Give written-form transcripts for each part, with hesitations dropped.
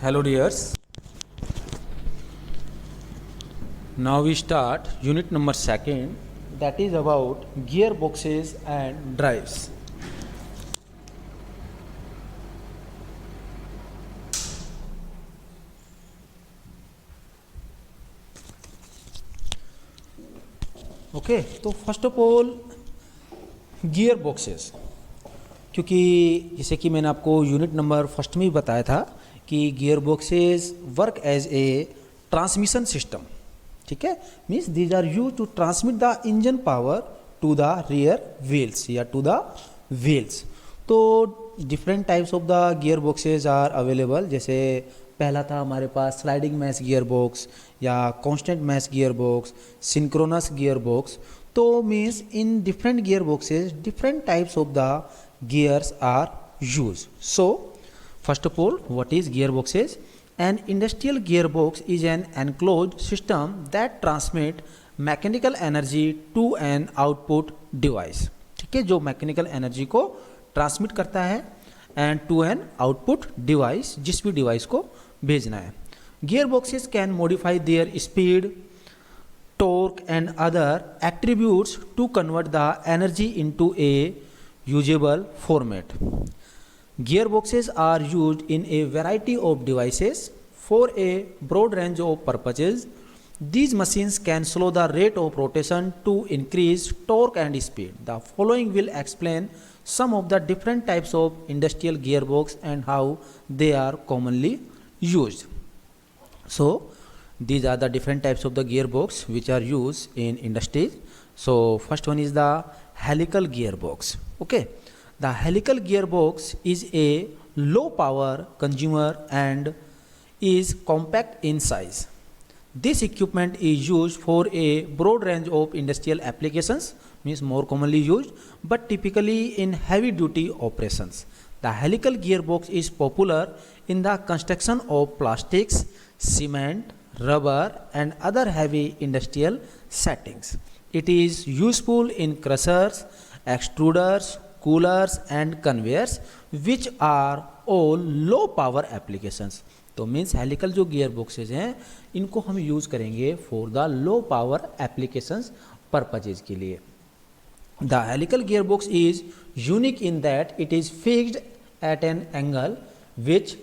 Hello dears. Now we start unit number 2nd, that is about gearboxes and drives. Okay तो first of all gear boxes, क्योंकि जैसे कि मैंने आपको unit number first में ही बताया था कि gear boxes work as a transmission system. ठीक है, means these are use to transmit the engine power to the rear wheels या टू द व्हील्स. तो different types of the gear boxes are available. जैसे पहला था हमारे पास sliding mesh gear box या constant mesh gear box, synchronous gear box. तो means in different gear boxes different types of the gears are used. So first of all, what is gearboxes? An industrial gearbox is an enclosed system that transmit mechanical energy to an output device. ठीक है, जो mechanical energy को transmit करता है and to an output device, जिस भी device को भेजना है. Gear boxes can modify their speed, torque and other attributes to convert the energy into a usable format. Gearboxes are used in a variety of devices for a broad range of purposes. These machines can slow the rate of rotation to increase torque and speed. The following will explain some of the different types of industrial gearbox and how they are commonly used. So these are the different types of the gearbox which are used in industries. So first one is the helical gearbox. Okay, the helical gearbox is a low power consumer and is compact in size. This equipment is used for a broad range of industrial applications, means more commonly used, but typically in heavy duty operations. The helical gearbox is popular in the construction of plastics, cement, rubber and other heavy industrial settings. It is useful in crushers, extruders, coolers and conveyors which are all low power applications. तो means helical जो gear boxes हैं इनको हम use करेंगे for the low power applications purposes के लिए. The helical gear box is unique in that it is fixed at an angle which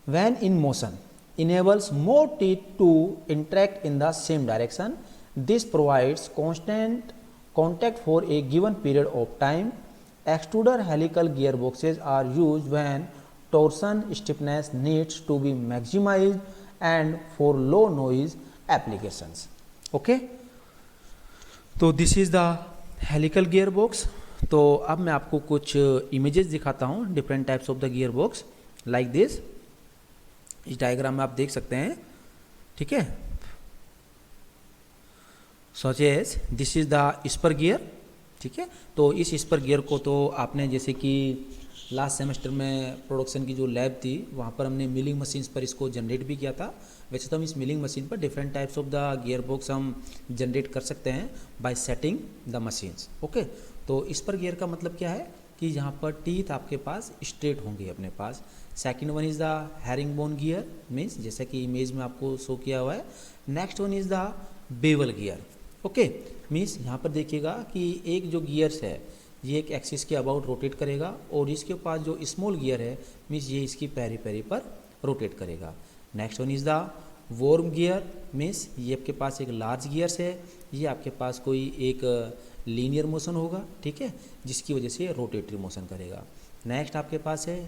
when in motion enables more teeth to interact in the same direction. This provides constant contact for a given period of time. Extruder helical gearboxes are used when torsion stiffness needs to be maximized and for low noise applications. Okay, तो this is the helical gearbox. तो अब मैं आपको कुछ images दिखाता हूँ different types of the gearbox like this. इस diagram में आप देख सकते हैं. ठीक है, such as this is the spur gear. ठीक है, तो इस स्पर गियर को तो आपने जैसे कि लास्ट सेमेस्टर में प्रोडक्शन की जो लैब थी वहाँ पर हमने मिलिंग मशीन्स पर इसको जनरेट भी किया था. वैसे तो हम इस मिलिंग मशीन पर different types of the gear box हम जनरेट कर सकते हैं bye setting the machines. Okay, तो स्पर गियर का मतलब क्या है कि यहाँ पर टीथ आपके पास स्ट्रेट होंगे अपने पास. Second one is the herring bone gear, means जैसा कि इमेज में आपको शो किया हुआ है. Next one is the bevel gear. Okay, means यहाँ पर देखिएगा कि एक जो गियर्स है ये एक एक्सिस के अबाउट रोटेट करेगा और इसके पास जो स्मॉल गियर है मीन्स ये इसकी पैरी पैरी पर रोटेट करेगा. Next one is the worm gear, means ये आपके पास एक लार्ज गियर्स है, ये आपके पास कोई एक लीनियर मोशन होगा. ठीक है, जिसकी वजह से रोटेटरी मोशन करेगा. नेक्स्ट आपके पास है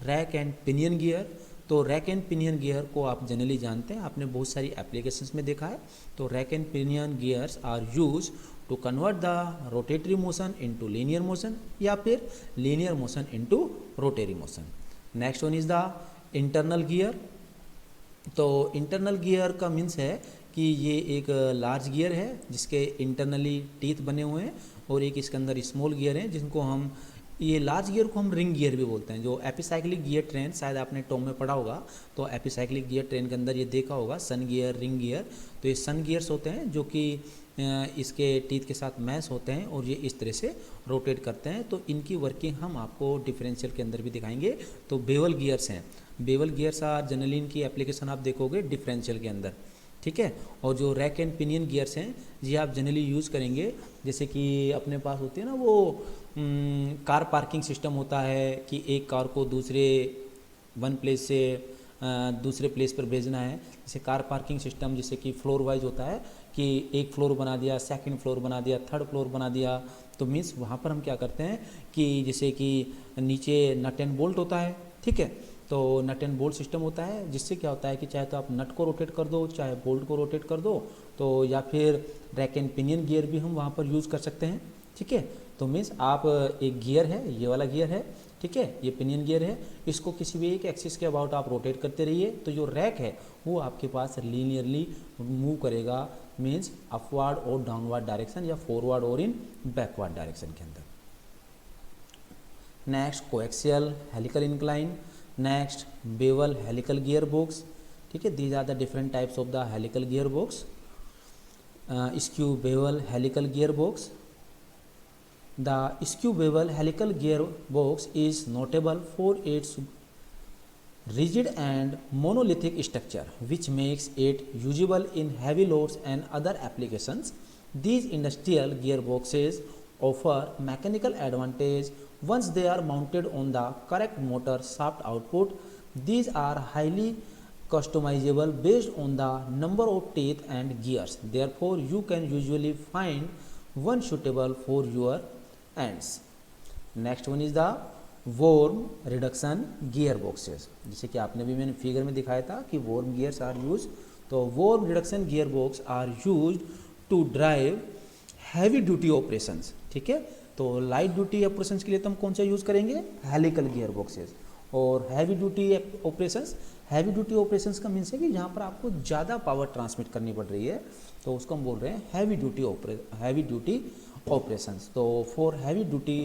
रैक एंड पिनियन गियर. तो रैक एंड पिनियन गियर को आप जनरली जानते हैं, आपने बहुत सारी एप्लीकेशंस में देखा है. तो rack and pinion gears are use to convert the rotary motion into linear motion या फिर linear motion into rotary motion. Next one is the internal gear. तो इंटरनल गियर का मीन्स है कि ये एक लार्ज गियर है जिसके इंटरनली टीथ बने हुए हैं और एक इसके अंदर स्मॉल गियर है जिनको हम, ये लार्ज गियर को हम रिंग गियर भी बोलते हैं. जो एपिसाइक्लिक गियर ट्रेन शायद आपने टॉम में पढ़ा होगा, तो एपिसाइक्लिक गियर ट्रेन के अंदर ये देखा होगा सन गियर, रिंग गियर. तो ये सन गियर्स होते हैं जो कि इसके टीथ के साथ मैच होते हैं और ये इस तरह से रोटेट करते हैं। तो इनकी वर्किंग हम आपको डिफरेंशियल के अंदर भी दिखाएंगे। तो बेवल गियर्स हैं, बेवल गियर्स आर जनरली इनकी एप्लीकेशन आप देखोगे डिफरेंशियल के अंदर, ठीक है। और जो रैक एंड पिनियन गियर्स हैं ये आप जनरली यूज़ करेंगे, जैसे कि अपने पास होती है ना वो कार पार्किंग सिस्टम होता है कि एक कार को दूसरे वन प्लेस से दूसरे प्लेस पर भेजना है। जैसे कार पार्किंग सिस्टम जैसे कि फ्लोर वाइज होता है कि एक फ्लोर बना दिया, सेकंड फ्लोर बना दिया, थर्ड फ्लोर बना दिया। तो मीन्स वहाँ पर हम क्या करते हैं कि जैसे कि नीचे नट एंड बोल्ट होता है, ठीक है। तो नट एंड बोल्ट सिस्टम होता है जिससे क्या होता है कि चाहे तो आप नट को रोटेट कर दो, चाहे बोल्ट को रोटेट कर दो, तो या फिर रैक एंड पिनियन गियर भी हम वहाँ पर यूज़ कर सकते हैं, ठीक है। तो मीन्स आप एक गियर है, ये वाला गियर है, ठीक है, ये पिनियन गियर है, इसको किसी भी एक एक्सिस के अबाउट आप रोटेट करते रहिए तो जो रैक है वो आपके पास लीनियरली मूव करेगा, मीन्स अपवर्ड और डाउनवर्ड डायरेक्शन या फॉरवर्ड और इन बैकवर्ड डायरेक्शन के अंदर। Next coaxial helical incline, next bevel helical gear box, ठीक है। These are the different types of the helical gear box. Skew bevel helical gear box, the skew bevel helical gearbox is notable for its rigid and monolithic structure which makes it usable in heavy loads and other applications. These industrial gearboxes offer mechanical advantage once they are mounted on the correct motor shaft output. These are highly customizable based on the number of teeth and gears. Therefore, you can usually find one suitable for your ends. Next one is the worm reduction gearboxes. जैसे कि आपने भी मैंने figure में दिखाया था कि worm gears are used, तो worm reduction gearbox are used to drive heavy duty operations, ठीक है। तो लाइट ड्यूटी ऑपरेशंस के लिए तो हम कौन सा यूज़ करेंगे, हेलिकल गियरबॉक्सेस। और heavy duty operations, heavy duty operations का मीन्स है कि जहाँ पर आपको ज़्यादा पावर ट्रांसमिट करनी पड़ रही है तो उसको हम बोल रहे हैं हैवी ड्यूटी ऑपरेशंस। तो for heavy duty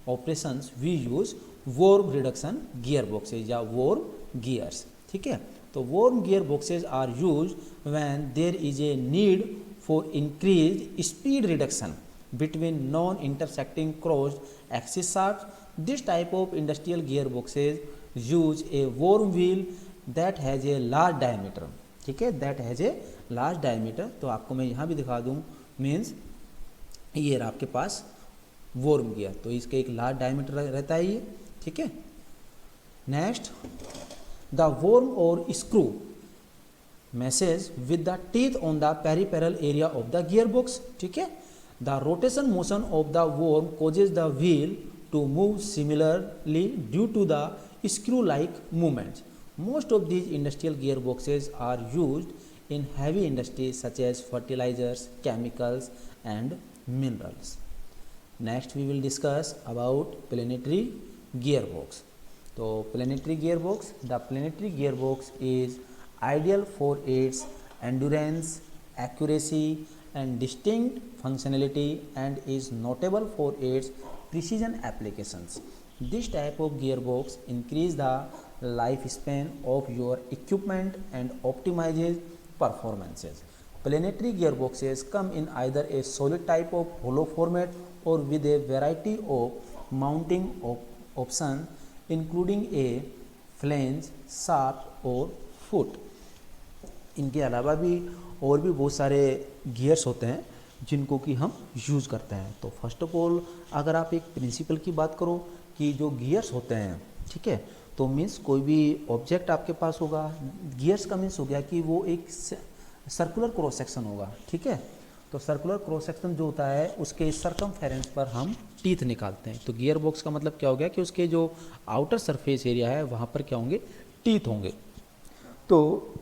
operations we use worm reduction gear boxes या वर्म गियर्स, ठीक है। तो worm gear boxes are use when there is a need for increase speed reduction between non-intersecting crossed axis shafts. This type of industrial gearboxes use a worm wheel that has a large diameter, ठीक है, that has a large diameter। तो आपको मैं यहाँ भी दिखा दूँ, means ये रहा आपके पास वर्म गियर, तो इसका एक लार्ज डायमीटर रहता है ये, ठीक है। नेक्स्ट द वर्म और screw message with the teeth on the peripheral area of the gear box, ठीक है। The rotation motion of the worm causes the wheel to move similarly due to the screw-like movements. Most of these industrial gearboxes are used in heavy industries such as fertilizers, chemicals, and minerals. Next, we will discuss about planetary gearbox. So, planetary gearbox. The planetary gearbox is ideal for its endurance, accuracy, and distinct functionality and is notable for its precision applications. This type of gearbox increases the lifespan of your equipment and optimizes performances. Planetary gearboxes come in either a solid type of hollow format or with a variety of mounting options including a flange, shaft और foot. इनके अलावा भी और भी बहुत सारे gears होते हैं जिनको कि हम यूज़ करते हैं। तो फर्स्ट ऑफ ऑल अगर आप एक प्रिंसिपल की बात करो कि जो गियर्स होते हैं, ठीक है, तो मीन्स कोई भी ऑब्जेक्ट आपके पास होगा, गियर्स का मीन्स हो गया कि वो एक सर्कुलर क्रॉस सेक्शन होगा, ठीक है। तो सर्कुलर क्रॉस सेक्शन जो होता है उसके सरकमफेरेंस पर हम टीथ निकालते हैं। तो गियर बॉक्स का मतलब क्या हो गया कि उसके जो आउटर सरफेस एरिया है वहाँ पर क्या होंगे, टीथ होंगे। तो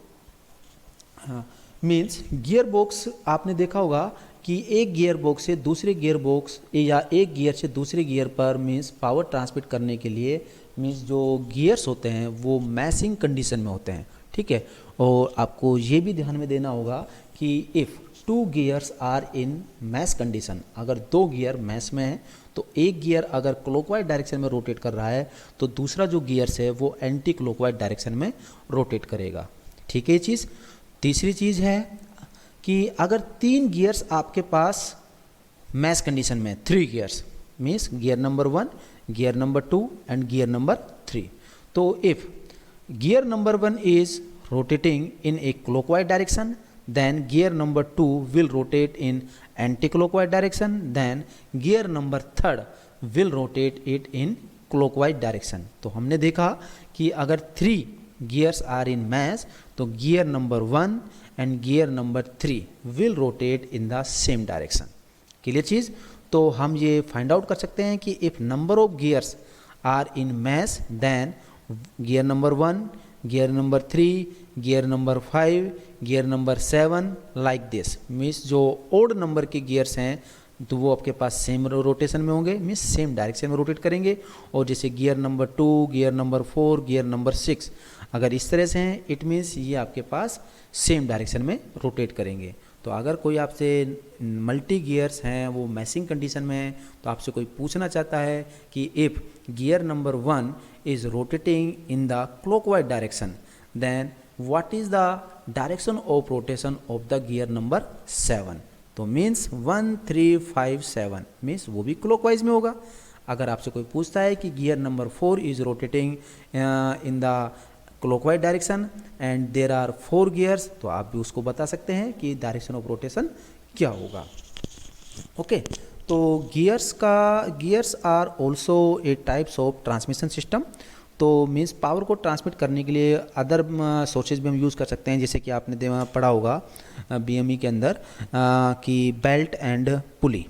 हाँ, मीन्स गियर बॉक्स आपने देखा होगा कि एक गियर बॉक्स से दूसरे गियर बॉक्स या एक गियर से दूसरे गियर पर मीन्स पावर ट्रांसमिट करने के लिए मीन्स जो गियर्स होते हैं वो मैसिंग कंडीशन में होते हैं, ठीक है। और आपको ये भी ध्यान में देना होगा कि if two gears are in mesh condition, अगर दो गियर मैस में है तो एक गियर अगर क्लॉकवाइज डायरेक्शन में रोटेट कर रहा है तो दूसरा जो गियर्स है वो एंटी क्लॉकवाइज डायरेक्शन में रोटेट करेगा, ठीक है ये चीज़। तीसरी चीज़ है कि अगर 3 गियर्स आपके पास मैच कंडीशन में, 3 gears means gear number 1, gear number 2 and gear number 3. तो if gear number 1 is rotating in a clockwise direction, then gear number 2 will rotate in anti-clockwise direction, then gear number 3 will rotate it in clockwise direction. तो हमने देखा कि अगर 3 gears are in match तो gear number 1 and gear number 3 will rotate in the same direction. Clear चीज़. तो हम ये फाइंड आउट कर सकते हैं कि if number of gears are in match then gear number 1, gear number 3, gear number 5, gear number 7 like this. Means जो odd number के गियर्स हैं तो वो आपके पास सेम रोटेशन में होंगे, मीन्स सेम डायरेक्शन में रोटेट करेंगे. और जैसे gear number 2, gear number 4, gear number 6 अगर इस तरह से हैं इट मीन्स ये आपके पास सेम डायरेक्शन में रोटेट करेंगे. तो अगर कोई आपसे मल्टी गियर्स हैं वो मैचिंग कंडीशन में है तो आपसे कोई पूछना चाहता है कि if gear number 1 is rotating in the clockwise direction then what is the direction of rotation of the gear number 7. तो मीन्स 1, 3, 5, 7 मीन्स वो भी क्लॉकवाइज में होगा. अगर आपसे कोई पूछता है कि gear number 4 is rotating in the clockwise direction and there are 4 gears तो आप भी उसको बता सकते हैं कि डायरेक्शन ऑफ रोटेशन क्या होगा. ओके. तो gears are also a types of transmission system. तो मीन्स पावर को ट्रांसमिट करने के लिए अदर सोर्सेज भी हम यूज़ कर सकते हैं. जैसे कि आपने पढ़ा होगा BME के अंदर कि belt and pulley.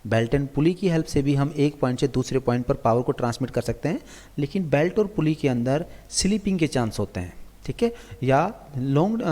Belt and पुली की हेल्प से भी हम एक पॉइंट से दूसरे पॉइंट पर पावर को ट्रांसमिट कर सकते हैं. लेकिन बेल्ट और पुली के अंदर स्लिपिंग के चांस होते हैं. ठीक है. या लॉन्ग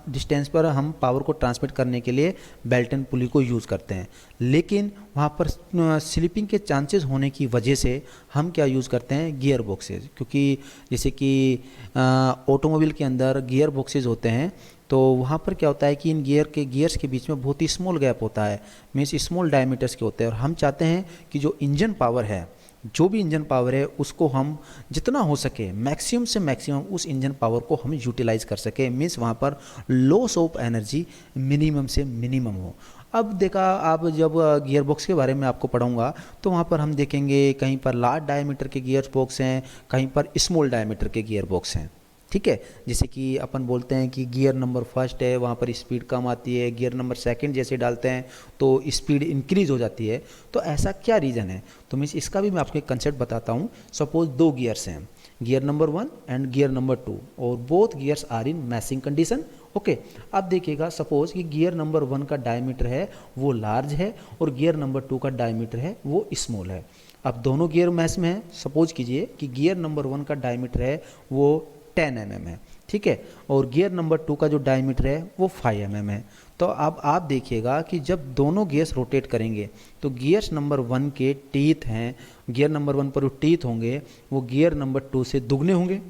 डिस्टेंस पर हम पावर को ट्रांसमिट करने के लिए बेल्ट एंड पुली को यूज़ करते हैं. लेकिन वहाँ पर स्लिपिंग के चांसेस होने की वजह से हम क्या यूज़ करते हैं, गियर बॉक्सेज. क्योंकि जैसे कि ऑटोमोबाइल के अंदर गियर बॉक्सेज होते हैं तो वहाँ पर क्या होता है कि इन गियर्स के बीच में बहुत ही स्मॉल गैप होता है, मीन्स स्मॉल डायमीटर्स के होते हैं. और हम चाहते हैं कि जो इंजन पावर है, जो भी इंजन पावर है उसको हम जितना हो सके मैक्सिमम से मैक्सिमम उस इंजन पावर को हम यूटिलाइज कर सके. मीन्स वहाँ पर लॉस ऑफ एनर्जी मिनिमम से मिनिमम हो. अब देखा आप जब गियर बॉक्स के बारे में आपको पढ़ाऊंगा तो वहाँ पर हम देखेंगे कहीं पर लार्ज डायमीटर के गियर बॉक्स हैं, कहीं पर स्मॉल डायमीटर के गियर बॉक्स हैं. ठीक है. जैसे कि अपन बोलते हैं कि गियर नंबर 1 है वहाँ पर स्पीड कम आती है, गियर नंबर 2 जैसे डालते हैं तो स्पीड इंक्रीज हो जाती है. तो ऐसा क्या रीज़न है, तो मैं इसका भी मैं आपको एक कंसेप्ट बताता हूँ. सपोज 2 गियर्स हैं, gear number 1 and gear number 2 और both gears are in matching condition. Okay. अब देखिएगा सपोज कि गियर नंबर 1 का डायमीटर है वो लार्ज है और गियर नंबर 2 का डायमीटर है वो स्मॉल है. अब दोनों गियर मैच में है. सपोज कीजिए कि गियर नंबर 1 का डायमीटर है वो 10 mm है. ठीक है. और गियर नंबर 2 का जो डायमीटर है वो 5 mm है. तो अब आप देखिएगा कि जब दोनों गियर्स रोटेट करेंगे तो गियर्स नंबर 1 के टीथ हैं, गियर नंबर 1 पर जो टीथ होंगे वो गियर नंबर 2 से दुगने होंगे.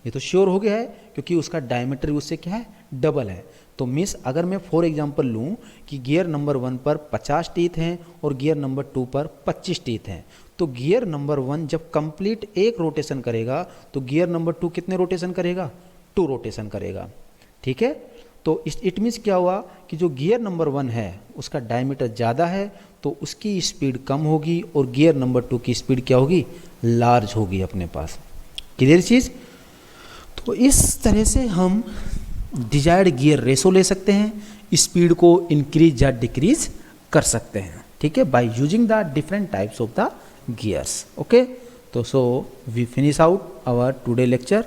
ये तो श्योर हो गया है क्योंकि उसका डायमीटर उससे क्या है, डबल है. तो मीन्स अगर मैं फॉर एग्जांपल लूँ कि गियर नंबर 1 पर 50 टीथ हैं और गियर नंबर 2 पर 25 टीथ हैं तो गियर नंबर 1 जब कंप्लीट एक रोटेशन करेगा तो गियर नंबर 2 कितने रोटेशन करेगा, 2 रोटेशन करेगा. ठीक है. तो इट मीन्स क्या हुआ कि जो गियर नंबर 1 है उसका डायमीटर ज़्यादा है तो उसकी स्पीड कम होगी और गियर नंबर 2 की स्पीड क्या होगी, लार्ज होगी अपने पास. क्लियर चीज़. तो इस तरह से हम डिजायर्ड गियर रेशो ले सकते हैं, स्पीड को इंक्रीज या डिक्रीज कर सकते हैं. ठीक है. By using the different types of the gears. Okay. So we finish out our today lecture.